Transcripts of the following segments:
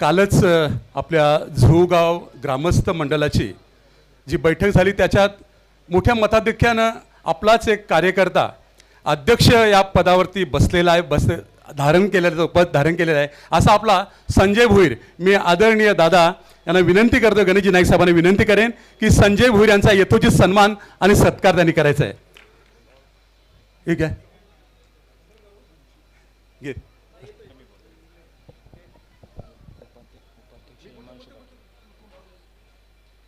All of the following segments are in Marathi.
कालच आपल्या झुगाव ग्रामस्थ मंडळाची जी बैठक झाली त्याच्यात मोठ्या मताधिक्यानं आपलाच एक कार्यकर्ता अध्यक्ष या पदावरती बसलेला आहे, धारण केलेलं पद धारण केलेलं आहे असा आपला संजय भोईर. मी आदरणीय दादा यांना विनंती करतो, गणेशजी नाईक साहेबांना विनंती करेन की संजय भोईर यांचा यथोचित सन्मान आणि सत्कार त्यांनी करायचा आहे. ठीक आहे, घे.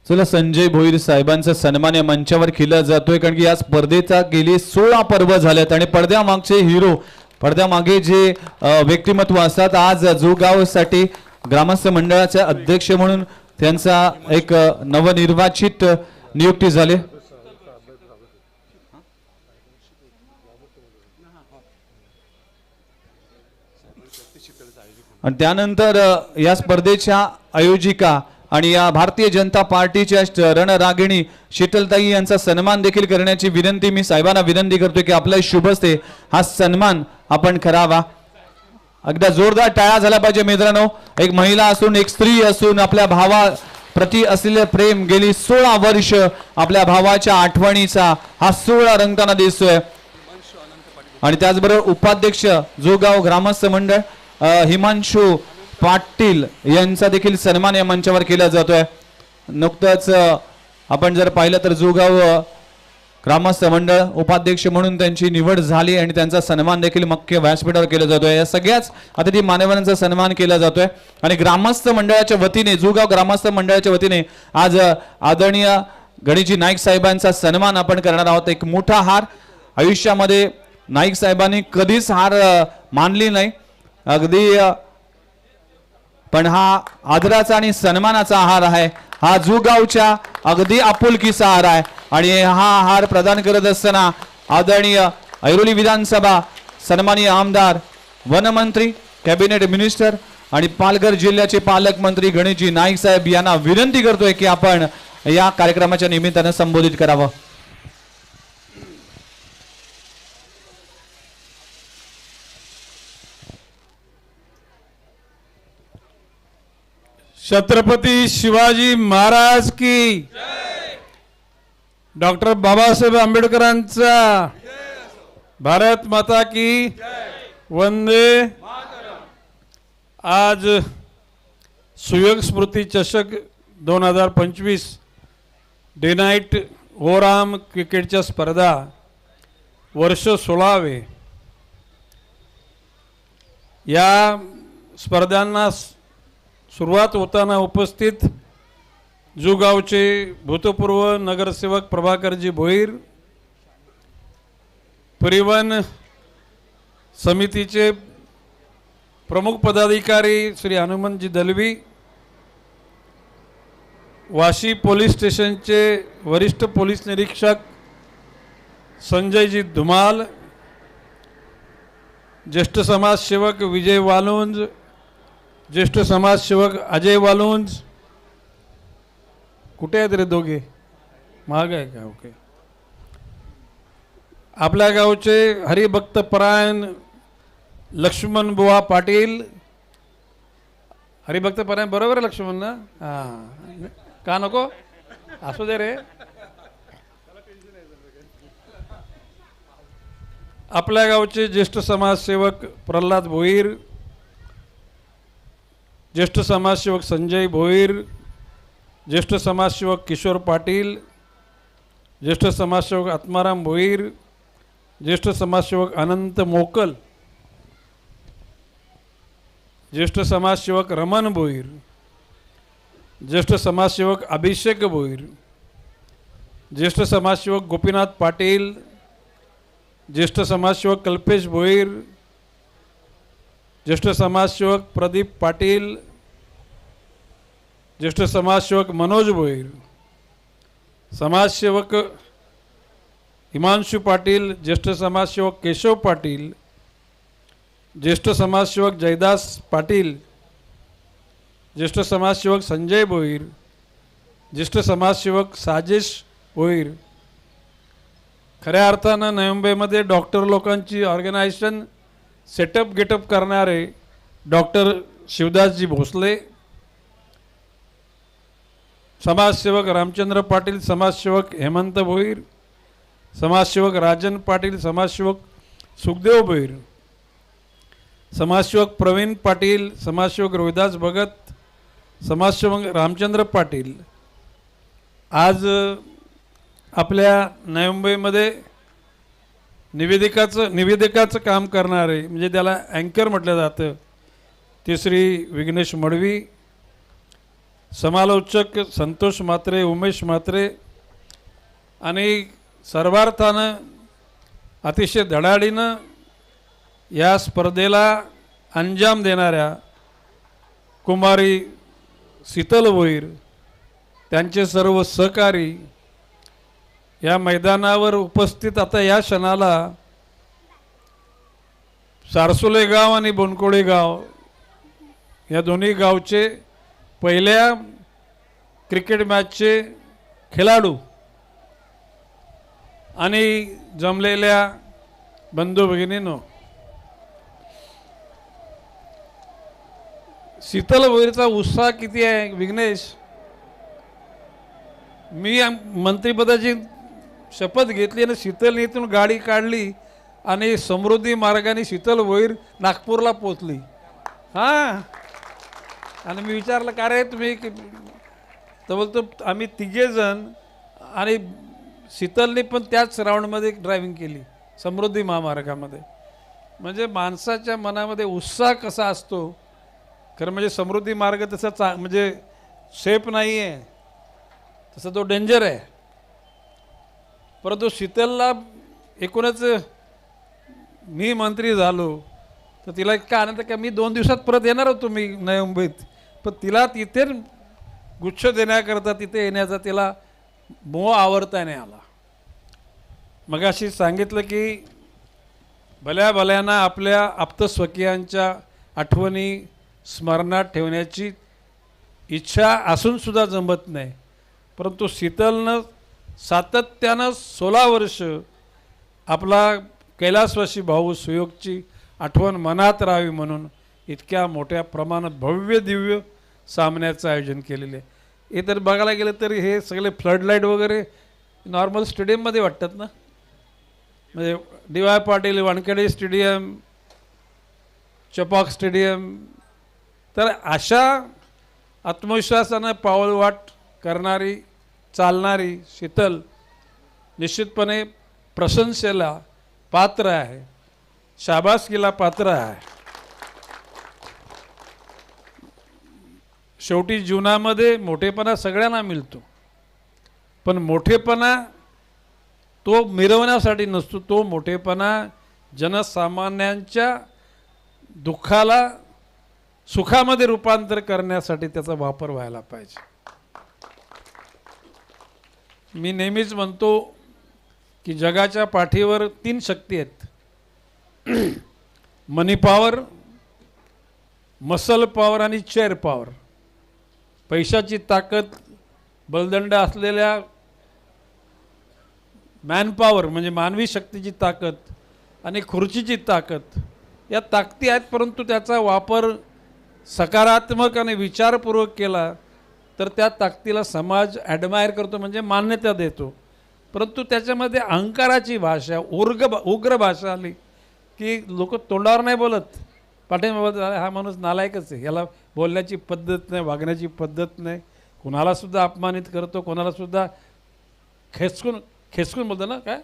चला, संजय भोईर साहेबांचा सन्मान या मंचावर केला जातोय, कारण की या स्पर्धेचा गेली 16 पर्व झाल्यात आणि पडद्यामागचे हिरो, पडद्यामागे जे व्यक्तिमत्व असतात, आज जोगावसाठी ग्रामस्थ मंडळाचे अध्यक्ष म्हणून त्यांचा एक नवनिर्वाचित नियुक्ती झाली. आणि त्यानंतर या स्पर्धेच्या आयोजिका आणि या भारतीय जनता पार्टीच्या रणरागिणी शीतलताई यांचा सन्मान देखील करण्याची विनंती मी साहेबांना विनंती करतोय की आपल्या शुभ हस्ते हा सन्मान आपण करावा. अगदी जोरदार टाळ्या झाला पाहिजे मित्रांनो. एक महिला असून एक स्त्री असून आपल्या भावा प्रति असलेले प्रेम गेली 16 वर्ष आपल्या भावाच्या आठवणीचा हा 16 रंगताना दिसतोय. आणि त्याचबरोबर उपाध्यक्ष जोगाव ग्रामस्थ मंडळ हिमांशू पाटील यांचा देखील सन्मान या मंचावर केला जातोय. नुकतंच आपण जर पाहिलं तर जोगाव ग्रामस्थ मंडळ उपाध्यक्ष म्हणून त्यांची निवड झाली आणि त्यांचा सन्मान देखील मुख्य व्यासपीठावर केला जातोय. या सगळ्याच अतिथी मान्यवरांचा सन्मान केला जातोय. आणि ग्रामस्थ मंडळाच्या वतीने, जोगाव ग्रामस्थ मंडळाच्या वतीने आज आदरणीय गणेशजी नाईक साहेबांचा सन्मान आपण करणार आहोत. एक मोठा हार, आयुष्यामध्ये नाईक साहेबांनी कधीच हार मानली नाही अगदी, पण हा आदराचा आणि सन्मानाचा हार आहे. हा जोगावच्या अगदी आपुलकीचा हार आहे. आणि हा हार प्रदान करत असताना आदरणीय ऐरोली विधानसभा सन्माननीय आमदार, वनमंत्री, कॅबिनेट मिनिस्टर आणि पालघर जिल्ह्याचे पालकमंत्री गणेशजी नाईक साहेब यांना विनंती करतोय की आपण या कार्यक्रमाच्या निमित्तानं संबोधित करावं. छत्रपती शिवाजी महाराज की जय. डॉक्टर बाबासाहेब आंबेडकरांचा भारत माता की जय. वंदे मातरम. आज सुयोग स्मृती चषक 2025 डे नाईट ओराम क्रिकेटच्या स्पर्धा वर्ष 16वे या स्पर्धांना सुरुवात होताना उपस्थित जोगावचे भूतपूर्व नगरसेवक प्रभाकरजी भोईर, परिवहन समितीचे प्रमुख पदाधिकारी श्री हनुमंतजी दलवी, वाशी पोलीस स्टेशनचे वरिष्ठ पोलीस निरीक्षक संजयजी धुमाल, ज्येष्ठ समाजसेवक विजय वालुंज, ज्येष्ठ समाजसेवक अजय वालुंज, कुठे आहेत रे दोघे, महाग आहे का? ओके. आपल्या गावचे हरिभक्त परायण लक्ष्मण बुवा पाटील, हरिभक्त परायण बरोबर आहे लक्ष्मण ना? हां, का नको असू दे रे. आपल्या गावचे ज्येष्ठ समाजसेवक प्रल्हाद भोईर, ज्येष्ठ समाजसेवक संजय भोईर, ज्येष्ठ समाजसेवक किशोर पाटील, ज्येष्ठ समाजसेवक आत्माराम भोईर, ज्येष्ठ समाजसेवक अनंत मोकल, ज्येष्ठ समाजसेवक रमण भोईर, ज्येष्ठ समाजसेवक अभिषेक भोईर, ज्येष्ठ समाजसेवक गोपीनाथ पाटील, ज्येष्ठ समाजसेवक कल्पेश भोईर, ज्येष्ठ समाजसेवक प्रदीप पाटील, ज्येष्ठ समाजसेवक मनोज भोईर, समाजसेवक हिमांशू पाटील, ज्येष्ठ समाजसेवक केशव पाटील, ज्येष्ठ समाजसेवक जयदास पाटील, ज्येष्ठ समाजसेवक संजय भोईर, ज्येष्ठ समाजसेवक साजेश भोईर. खऱ्या अर्थानं नवी मुंबईमध्ये डॉक्टर लोकांची ऑर्गनायझेशन सेटअप गेटअप करणारे डॉक्टर शिवदासजी भोसले, समाजसेवक रामचंद्र पाटील, समाजसेवक हेमंत भोईर, समाजसेवक राजन पाटील, समाजसेवक सुखदेव भोईर, समाजसेवक प्रवीण पाटील, समाजसेवक रोहिदास भगत, समाजसेवक रामचंद्र पाटील आज आपल्या नवी मुंबईमध्ये निवेदिकाचं काम करणारे, म्हणजे त्याला अँकर म्हटलं जातं, ते श्री विघ्नेश मडवी, समालोचक संतोष म्हात्रे, उमेश म्हात्रे आणि सर्वार्थानं अतिशय धडाडीनं या स्पर्धेला अंजाम देणाऱ्या कुमारी शीतल भोईर, त्यांचे सर्व सहकारी या मैदानावर उपस्थित. आता या क्षणाला सारसोले गाव आणि बोनकोडे गाव या दोन्ही गावचे पहिल्या क्रिकेट मॅचचे खेळाडू आणि जमलेल्या बंधू भगिनींनो, शीतल भोईरचा उत्साह किती आहे विघ्नेश. मी मंत्रिपदाची शपथ घेतली आणि शीतल इथून गाडी काढली आणि समृद्धी मार्गाने शीतल भोईर नागपूरला पोचली. हां, आणि मी विचारलं का रे तुम्ही, तर बोलतो आम्ही तिघेजण आणि शीतलने पण त्याच राऊंडमध्ये ड्रायव्हिंग केली समृद्धी महामार्गामध्ये. म्हणजे माणसाच्या मनामध्ये उत्साह कसा असतो खरं म्हणजे समृद्धी मार्ग तसा म्हणजे सेफ नाही आहे, तसा तो डेंजर आहे. परंतु शीतलला एकूणच मी मंत्री झालो तर तिला इतका आनंद का मी 2 दिवसात परत येणार होतो मी नवी मुंबईत, पण तिला तिथे गुच्छ देण्याकरता तिथे येण्याचा तिला मोह आवरता नाही आला. मगाशी सांगितलं की भल्या भल्याना आपल्या आप्तस्वकीयांच्या आठवणी स्मरणात ठेवण्याची इच्छा असूनसुद्धा जमत नाही. परंतु शीतलनं सातत्यानं 16 वर्ष आपला कैलासवासी भाऊ सुयोगची आठवण मनात राहावी म्हणून इतक्या मोठ्या प्रमाणात भव्य दिव्य सामन्याचं आयोजन केलेलं आहे. हे तर बघायला गेलं तरी हे सगळे फ्लडलाईट वगैरे नॉर्मल स्टेडियममध्ये वाटतात ना, म्हणजे D Y Patil Wankhede stadium, Chepauk stadium. तर अशा आत्मविश्वासानं पावलवाट करणारी चालणारी शीतल निश्चितपणे प्रशंसेला पात्र आहे, शाबासकीला पात्र आहे. शेवटी जीवनामध्ये मोठेपणा सगळ्यांना मिळतो, पण मोठेपणा तो मिरवण्यासाठी नसतो, तो मोठेपणा जनसामान्यांच्या दुःखाला सुखामध्ये रूपांतर करण्यासाठी त्याचा वापर व्हायला पाहिजे. मी नेहमीच म्हणतो की जगाच्या पाठीवर 3 शक्ती आहेत, मनी पॉवर, मसल पॉवर आणि चेअर पॉवर. पैशाची ताकद, बलदंड असलेल्या मॅन पॉवर म्हणजे मानवी शक्तीची ताकद आणि खुर्चीची ताकद, या ताकदी आहेत. परंतु त्याचा वापर सकारात्मक आणि विचारपूर्वक केला तर त्या ताकदीला समाज ॲडमायर करतो, म्हणजे मान्यता देतो. परंतु त्याच्यामध्ये अहंकाराची भाषा, उग्र भाषा आली की लोक तोंडावर नाही बोलत, पाठीमागे हा माणूस नालायकच आहे, याला बोलण्याची पद्धत नाही, वागण्याची पद्धत नाही, कुणालासुद्धा अपमानित करतो, कोणालासुद्धा खेचकून बोलतो ना, काय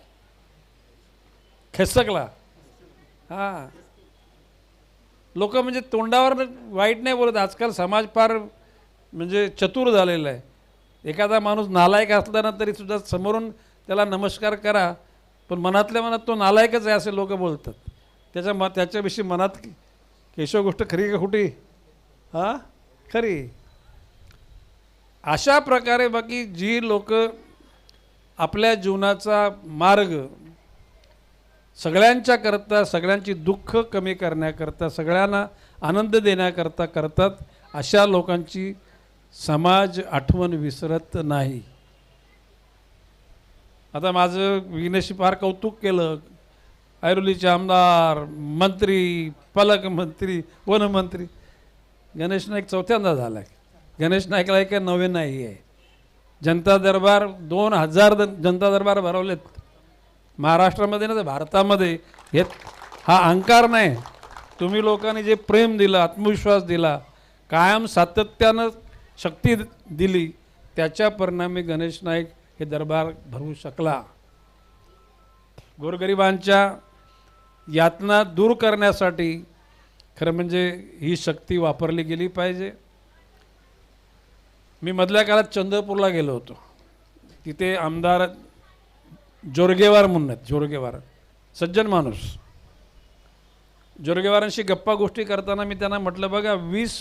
खेचकला. हां, लोक म्हणजे तोंडावर वाईट नाही बोलत. आजकाल समाज फार म्हणजे चतुर झालेला आहे. एखादा माणूस नालायक असला ना तरीसुद्धा समोरून त्याला नमस्कार करा, पण मनातल्या मनात तो नालायकच आहे असे लोक बोलतात. त्याच्याविषयी मनात केशव गोष्ट खरी का खोटी? हां, खरी. अशा प्रकारे बाकी जी लोक आपल्या जीवनाचा मार्ग सगळ्यांच्या करता, सगळ्यांची दुःख कमी करण्याकरता, सगळ्यांना आनंद देण्याकरता करतात, अशा लोकांची समाज आठवण विसरत नाही. आता माझं विघ्नेशची फार कौतुक केलं, ऐरोलीचे आमदार, मंत्री, पालकमंत्री, वनमंत्री. गणेश नाईक 4थ्यांदा झाला आहे. गणेश नाईकला काही नवे नाही आहे. जनता दरबार 2000 जनता दरबार भरवलेत महाराष्ट्रामध्ये ना, तर भारतामध्ये हे हा अहंकार नाही. तुम्ही लोकांनी जे प्रेम दिलं, आत्मविश्वास दिला, कायम सातत्यानं शक्ती दिली, त्याच्या परिणामी गणेश नाईक हे दरबार भरवू शकला. गोरगरिबांच्या यातना दूर करण्यासाठी खरं म्हणजे ही शक्ती वापरली गेली पाहिजे. मी मधल्या काळात चंद्रपूरला गेलो होतो. तिथे आमदार जोरगेवार म्हणून आहेत, जोरगेवार सज्जन माणूस. जोरगेवारांशी गप्पा गोष्टी करताना मी त्यांना म्हटलं, बघा 20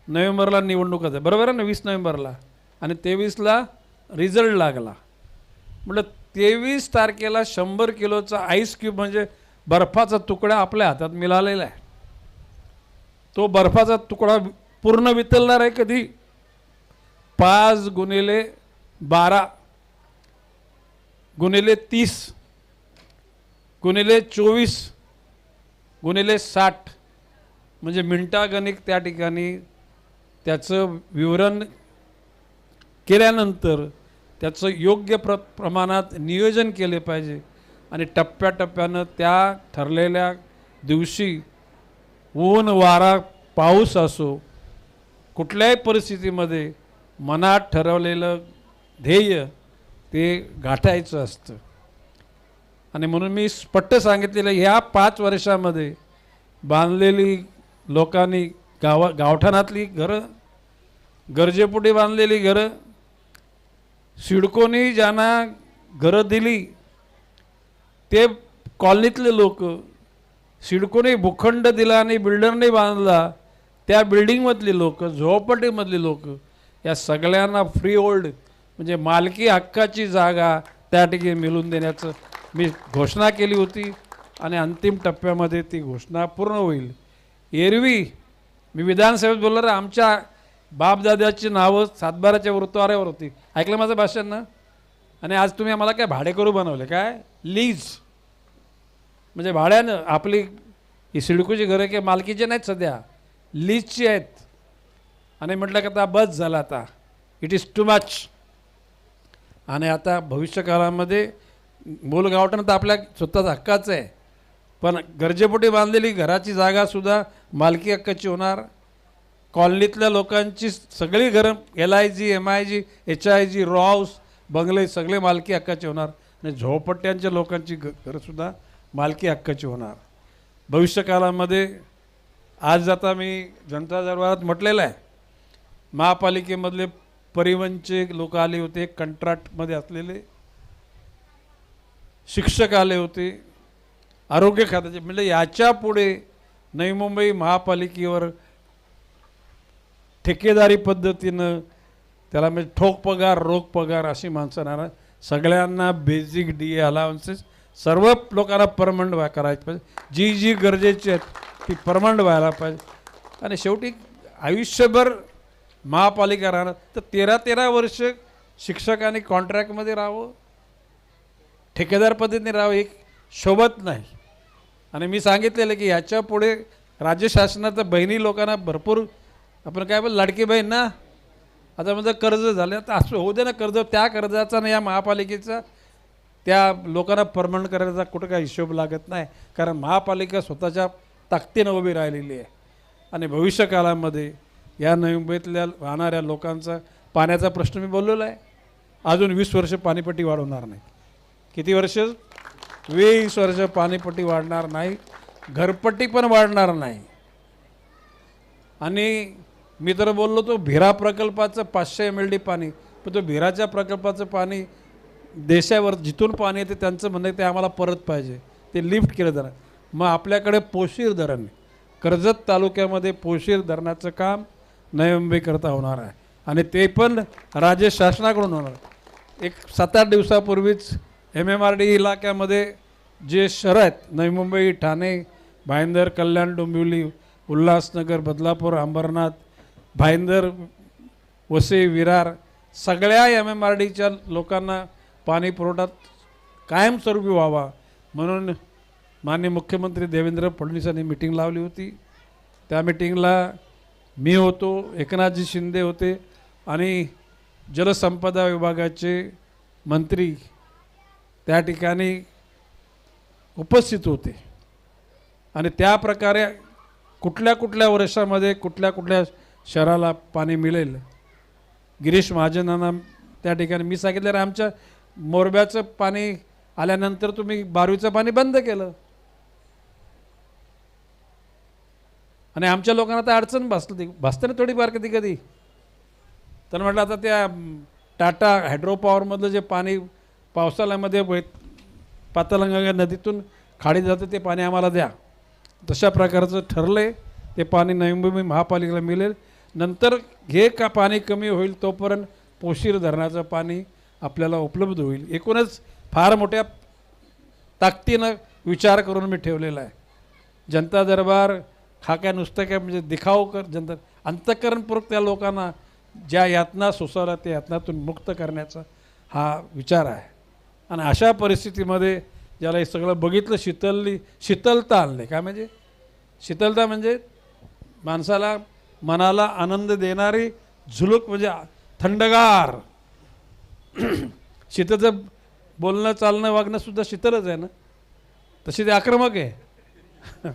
नोव्हेंबरला निवडणूक आहे, बरोबर आहे ना, 20 नोव्हेंबरला, आणि 23ला रिझल्ट लागला. म्हटलं 23 तारखेला 100 किलोचा आईस क्यूब म्हणजे बर्फाचा तुकडा आपल्या हातात मिळालेला आहे. तो बर्फाचा तुकडा पूर्ण वितळणार आहे कधी? 5 गुणिले 12 गुणिले 30 गुणिले 24 गुणिले 60 म्हणजे मिनिटागणिक त्या ठिकाणी त्याचं विवरण केल्यानंतर त्याचं योग्य प्रमाणात नियोजन केले पाहिजे आणि टप्प्याटप्प्यानं त्या ठरलेल्या दिवशी ऊन वारा पाऊस असो कुठल्याही परिस्थितीमध्ये मनात ठरवलेलं ध्येय ते गाठायचं असतं. आणि म्हणून मी स्पष्ट सांगितलेलं, ह्या 5 वर्षामध्ये बांधलेली लोकांनी गावठाणातली घरं, गरजेपोटी बांधलेली घरं, सिडकोनी ज्यांना घरं दिली ते कॉलनीतले लोक, सिडकोने भूखंड दिला आणि बिल्डरने बांधला त्या बिल्डिंगमधली लोक, झोपडीमधली लोक, या सगळ्यांना फ्री होल्ड म्हणजे मालकी हक्काची जागा त्या ठिकाणी मिळवून देण्याचं मी घोषणा केली होती आणि अंतिम टप्प्यामध्ये ती घोषणा पूर्ण होईल. एरवी मी विधानसभेत बोललो, आमच्या बापदाद्याची नावं सातबाराच्या वृत्तवाऱ्यावर होती. ऐकलं माझं भाषण ना? आणि आज तुम्ही आम्हाला काय भाडेकरू बनवले, काय लीज म्हणजे भाड्यानं. आपली ही सिडकोची घरं काही मालकीचे नाहीत, सध्या लीजची आहेत. आणि म्हटलं की आता बस झाला, आता इट इज टू मच. आणि आता भविष्यकाळामध्ये मूल गावठण तर आपल्या स्वतःचा हक्काचं आहे, पण गरजेपोटी बांधलेली घराची जागासुद्धा मालकी हक्काची होणार. कॉलनीतल्या लोकांची सगळी घरं LIG, MIG, HIG, raw house, बंगले सगळे मालकी हक्काचे होणार. आणि झोपडट्यांच्या लोकांची घरंसुद्धा मालकी हक्काची होणार. भविष्यकाळामध्ये आज आता मी जनता दरबारात म्हटलेलं आहे, महापालिकेमधले परिवहनचे लोक आले होते, कंत्राटमध्ये असलेले शिक्षक आले होते, आरोग्य खात्याचे. म्हणजे याच्या पुढे नवी मुंबई महापालिकेवर ठेकेदारी पद्धतीनं त्याला म्हणजे ठोक पगार, रोख पगार अशी माणसं नाही. सगळ्यांना बेसिक DA अलाउन्सेस सर्व लोकांना परमनंट करायचं पाहिजे. जी जी गरजेची आहेत ती परमनंट व्हायला पाहिजे. आणि शेवटी आयुष्यभर महापालिका राहणार तर 13 वर्ष शिक्षकांनी कॉन्ट्रॅक्टमध्ये राहावं, ठेकेदार पद्धतीने राहावं, एक शोभत नाही. आणि मी सांगितलेलं की ह्याच्या पुढे राज्य शासनाचं बहिणी लोकांना भरपूर आपण काय बोल लाडकी बहीण ना, आता म्हणजे कर्ज झालं तर असं होऊ दे ना, कर्ज त्या कर्जाचा ना या महापालिकेचा त्या लोकांना परमनंट करायचा कुठं काय हिशोब लागत नाही. कारण महापालिका स्वतःच्या ताकदीनं उभी राहिलेली आहे. आणि भविष्यकाळामध्ये या नवी मुंबईतल्या राहणाऱ्या लोकांचा पाण्याचा प्रश्न मी बोललेला आहे. अजून 20 वर्ष पाणीपट्टी वाढवणार नाही. किती वर्ष? 20 वर्ष पाणीपट्टी वाढणार नाही, घरपट्टी पण वाढणार नाही. आणि मी तर बोललो तो भिरा प्रकल्पाचं 500 MLD पाणी, पण तो भिराच्या प्रकल्पाचं पाणी देशावर जिथून पाणी येते त्यांचं म्हणणं ते आम्हाला परत पाहिजे, ते लिफ्ट केलं जाणार. मग आपल्याकडे पोशीर धरण, कर्जत तालुक्यामध्ये पोशीर धरणाचं काम नवी मुंबईकरता होणार आहे आणि ते पण राज्य शासनाकडून होणार. एक 7-8 दिवसापूर्वीच MMRD इलाक्यामध्ये जे शहरं आहेत नवी मुंबई, ठाणे, भाईंदर, कल्याण, डोंबिवली, उल्हासनगर, बदलापूर, अंबरनाथ, भाईंदर, वसई, विरार सगळ्या MMRDच्या लोकांना पाणी पुरवठा कायमस्वरूपी व्हावा म्हणून माननीय मुख्यमंत्री देवेंद्र फडणवीसांनी मीटिंग लावली होती. त्या मीटिंगला मी होतो, एकनाथजी शिंदे होते आणि जलसंपदा विभागाचे मंत्री त्या ठिकाणी उपस्थित होते आणि त्या प्रकारे कुठल्या कुठल्या वर्षामध्ये कुठल्या कुठल्या शहराला पाणी मिळेल गिरीश महाजनांना त्या ठिकाणी मी सांगितलं रे आमच्या मोरब्याचं पाणी आल्यानंतर तुम्ही बारवीचं पाणी बंद केलं आणि आमच्या लोकांना तर अडचण भासते ना थोडीफार कधी कधी. तर म्हटलं आता त्या टाटा हायड्रो पॉवरमधलं जे पाणी पावसाळ्यामध्ये पाताळगंगा नदीतून खाडी जातं ते पाणी आम्हाला द्या. तशा प्रकारचं ठरलं आहे. ते पाणी नवी मुंबई महापालिकेला मिळेल. नंतर हे का पाणी कमी होईल तोपर्यंत पोशीर धरणाचं पाणी आपल्याला उपलब्ध होईल. एकूणच फार मोठ्या ताकदीनं विचार करून मी ठेवलेला आहे. जनता दरबार हा काय नुसतं काय म्हणजे दिखाव कर जनता अंतःकरणपूर्वक त्या लोकांना ज्या यातना सोसावल्या त्या यातनातून मुक्त करण्याचा हा विचार आहे. आणि अशा परिस्थितीमध्ये ज्याला हे सगळं बघितलं शीतलता आणले. काय म्हणजे शीतलता म्हणजे माणसाला मनाला आनंद देणारी झुलूक म्हणजे थंडगार शीतलचं बोलणं चालणं वागणंसुद्धा शीतलच आहे ना. तशी ते आक्रमक आहे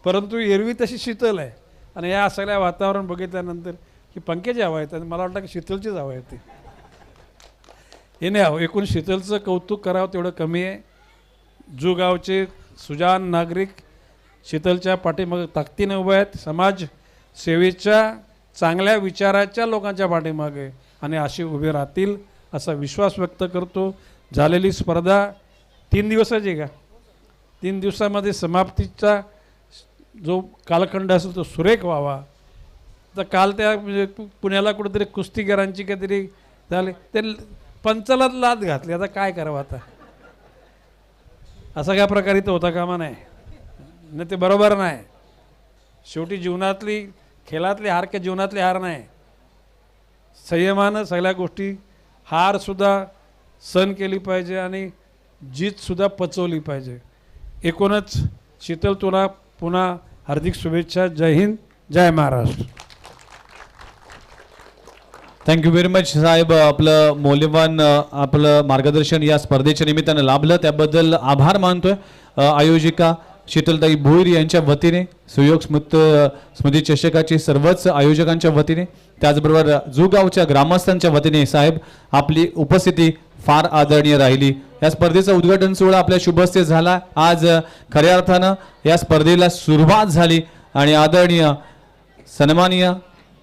परंतु एरवी तशी शीतल आहे. आणि या सगळ्या वातावरण बघितल्यानंतर ही पंख्याची हवा येते आणि मला वाटतं की शीतलचीच हवा येते. हे नाही हवं. एकूण शीतलचं कौतुक करावं तेवढं कमी आहे. जुगावचे सुजाण नागरिक शीतलच्या पाठीमागे ताकदीने उभे आहेत. समाज सेवेच्या चांगल्या विचाराच्या लोकांच्या पाठीमागे आणि असे उभे राहतील असा विश्वास व्यक्त करतो. झालेली स्पर्धा 3 दिवसाची आहे का 3 दिवसामध्ये समाप्तीचा जो कालखंड असेल तो सुरेख व्हावा. तर काल त्या म्हणजे पुण्याला कुठेतरी कुस्तीगरांची काहीतरी झाले ते पंचाला लाद घातली. आता काय करावं आता असा काय प्रकार इथं होता कामा नाही ते बरोबर नाही. शेवटी जीवनातली खेळातली हार का जीवनातली हार नाही. संयमानं सगळ्या गोष्टी हारसुद्धा सहन केली पाहिजे आणि जीतसुद्धा पचवली पाहिजे. एकूणच शीतल तुला पुन्हा हार्दिक शुभेच्छा. जय हिंद जय महाराष्ट्र. थँक्यू व्हेरी मच साहेब. आपलं मौल्यवान आपलं मार्गदर्शन या स्पर्धेच्या निमित्तानं लाभलं त्याबद्दल आभार मानतोय. आयोजिका शीतलताई भोईर यांच्या वतीने सुयोग स्मृती चषकाची सर्वच आयोजकांच्या वतीने त्याचबरोबर जुगावच्या ग्रामस्थांच्या वतीने साहेब आपली उपस्थिती फार आदरणीय राहिली. या स्पर्धेचा उद्घाटन सोहळा आपल्या शुभहस्ते झाला. आज खऱ्या अर्थानं या स्पर्धेला सुरुवात झाली आणि आदरणीय सन्माननीय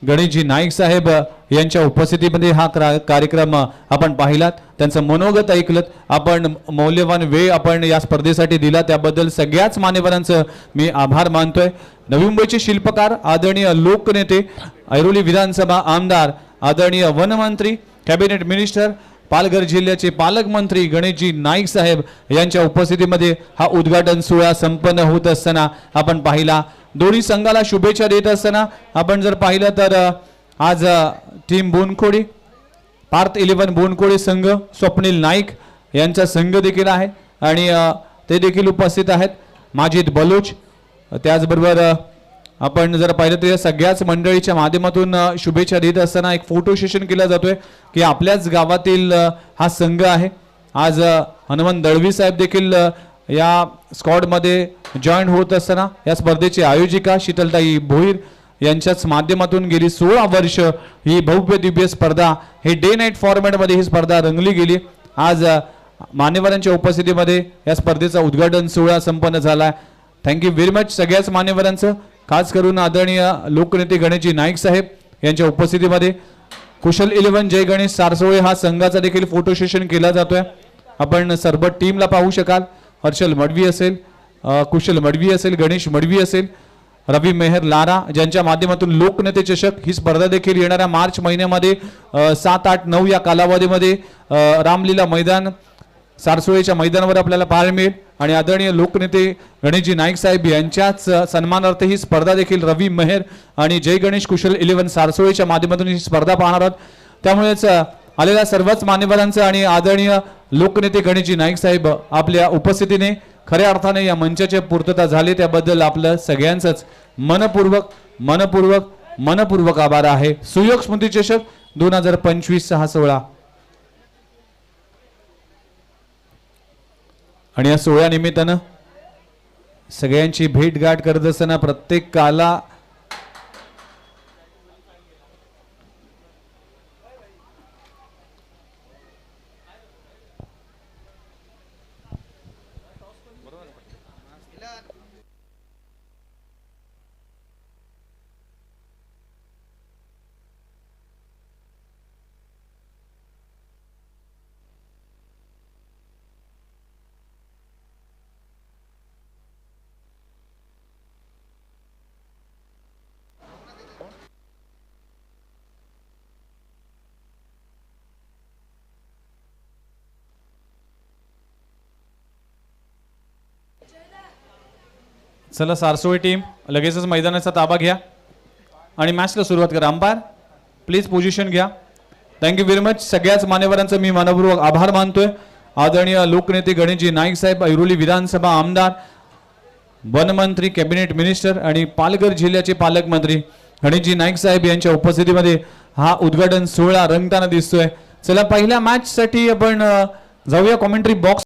गणेशजी नाईक साहेब यांच्या उपस्थितीमध्ये हा कार्यक्रम आपण पाहिलात. त्यांचं मनोगत ऐकलं. आपण मौल्यवान वेळ आपण या स्पर्धेसाठी दिला त्याबद्दल सगळ्याच मान्यवरांचं मी आभार मानतोय. नवी मुंबईचे शिल्पकार आदरणीय लोकनेते ऐरोली विधानसभा आमदार आदरणीय वनमंत्री कॅबिनेट मिनिस्टर पालघर जिल्ह्याचे पालकमंत्री गणेशजी नाईक साहेब यांच्या उपस्थितीमध्ये हा उद्घाटन सोहळा संपन्न होत असताना आपण पाहिला. दोन्ही संघाला शुभेच्छा देत असताना आपण जर पाहिलं तर आज टीम बोनखोडी पार्थ 11 बोनखोडी संघ स्वप्नील नाईक यांचा संघ देखील आहे आणि ते देखील उपस्थित आहेत. माजिद बलोच त्याचबरोबर आपण जर पाहिलं तर सगळ्याच मंडळीच्या माध्यमातून शुभेच्छा देत असताना एक फोटो सेशन केला जातोय की आपल्याच गावातील हा संघ आहे. आज हनुमान दळवी साहेब देखील या स्क्वॉडमध्ये जॉईन होत असताना या स्पर्धेची आयोजिका शीतलताई भोईर यांच्याच माध्यमातून गेली 16 वर्ष ही भव्य दिव्य स्पर्धा हे डे नाईट फॉर्मॅटमध्ये ही स्पर्धा रंगली गेली. आज मान्यवरांच्या उपस्थितीमध्ये या स्पर्धेचा उद्घाटन सोहळा संपन्न झाला. थँक्यू व्हेरी मच सगळ्याच मान्यवरांचं. खास करून आदरणीय लोकनेते गणेशजी नाईक साहेब यांच्या उपस्थितीमध्ये कुशल 11 जय गणेश सारसोळे हा संघाचा देखील फोटो सेशन केला जातोय. आपण सर्व टीमला पाहू शकाल. हर्षल मडवी असेल कुशल मडवी असेल गणेश मडवी असेल रवी मेहर लारा ज्यांच्या माध्यमातून लोकनेते चषक ही स्पर्धा देखील येणाऱ्या मार्च महिन्यामध्ये 7, 8, 9 या कालावधीमध्ये रामलीला मैदान सारसोळेच्या मैदानावर आपल्याला पाहायला मिळेल. आणि आदरणीय लोकनेते गणेशजी नाईक साहेब यांच्याच सन्मानार्थ ही स्पर्धा देखील रवी मेहर आणि जय गणेश कुशल 11 सारसोळेच्या माध्यमातून ही स्पर्धा पाहणार आहोत. त्यामुळेच आलेल्या सर्वच मान्यवरांचं आणि आदरणीय लोकनेते गणेशजी नाईक साहेब आपल्या उपस्थितीने खऱ्या अर्थाने या मंचाची पूर्तता झाली त्याबद्दल आपलं सगळ्यांचंच मनपूर्वक आभार आहे. सुयोग स्मृती चषक 2025 हा सोहळा. आणि या सोहळ्यानिमित्तानं सगळ्यांची भेटगाठ करत असताना प्रत्येकाला चला सारसोळी टीम लगेचच मैदानाचा ताबा घ्या आणि मॅचला सुरुवात करा. अंपायर प्लीज पोझिशन घ्या. Thank you very much. सगळ्याच मान्यवरांचा मी मनपूर्वक आभार मानतोय. आदरणीय लोकनेते गणेशजी नाईक साहेब, ऐरोली विधानसभा आमदार, वनमंत्री, कॅबिनेट मिनिस्टर आणि पालघर जिल्ह्याचे पालकमंत्री गणेशजी नाईक साहेब यांच्या उपस्थितीमध्ये हा उद्घाटन सोहळा रंगताना दिसतोय. चला पहिल्या मॅच साठी आपण जाऊया कॉमेंट्री बॉक्स